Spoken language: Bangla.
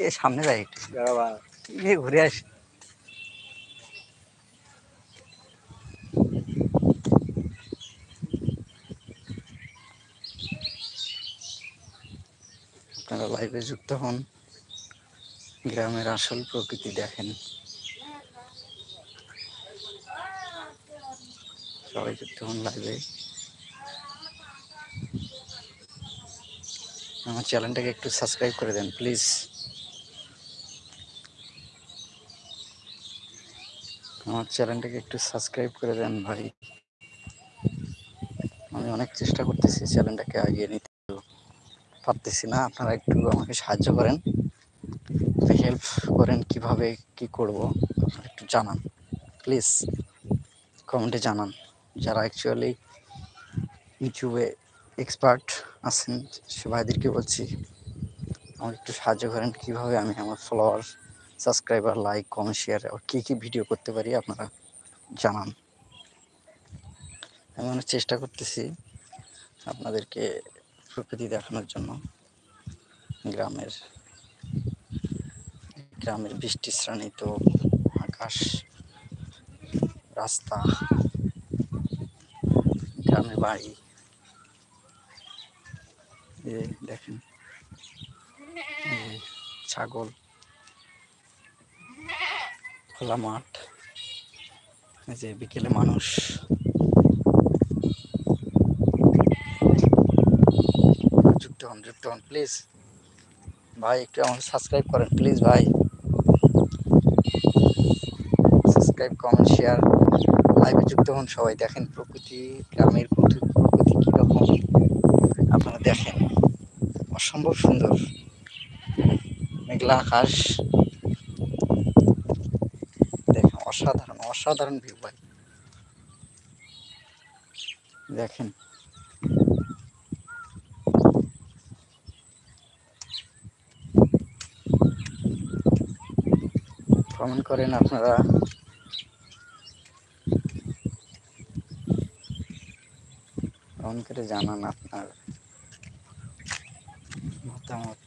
এ সামনে যাই একটু ঘুরে আসি। আপনারা লাইভে যুক্ত হন, গ্রামের আসল প্রকৃতি দেখেন। সবাই যুক্ত হন লাইভে। আমার চ্যানেলটাকে একটু সাবস্ক্রাইব করে দেন প্লিজ। আমার চ্যানেলটাকে একটু সাবস্ক্রাইব করে দেন ভাই। আমি অনেক চেষ্টা করতেছি চ্যানেলটাকে এগিয়ে নিতে, পারতেছি না। আপনারা একটু আমাকে সাহায্য করেন, হেল্প করেন, কিভাবে কি করব আপনারা একটু জানান প্লিজ, কমেন্টে জানান। যারা অ্যাকচুয়ালি ইউটিউবে এক্সপার্ট আছেন সে ভাইদেরকে বলছি আমাকে একটু সাহায্য করেন, কিভাবে আমি আমার follower, subscriber, like, comment, share আর কী কী ভিডিও করতে পারি আপনারা জানান। আমি অনেক চেষ্টা করতেছি আপনাদেরকে প্রকৃতি দেখানোর জন্য। গ্রামের গ্রামের বৃষ্টি স্নানিত আকাশ, রাস্তা, গ্রামের বাড়ি, দেখেন ছাগল, খোলা মাঠ, এই যে বিকেলে মানুষ। যুক্ত হন প্লিজ ভাই, একটু আমাকে সাবস্ক্রাইব করেন প্লিজ ভাই। সাবস্ক্রাইব, কমেন্ট, শেয়ার, লাইভে যুক্ত হন সবাই। দেখেন প্রকৃতি, গ্রামের প্রকৃতি কীরকম আপনারা দেখেন, অসম্ভব সুন্দর। মেঘলা আকাশ, দেখেন অসাধারণ অসাধারণ ভিউ ভাই। দেখেন কমেন্ট করেন আপনারা, কমেন্ট করে জানান আপনার মতামত।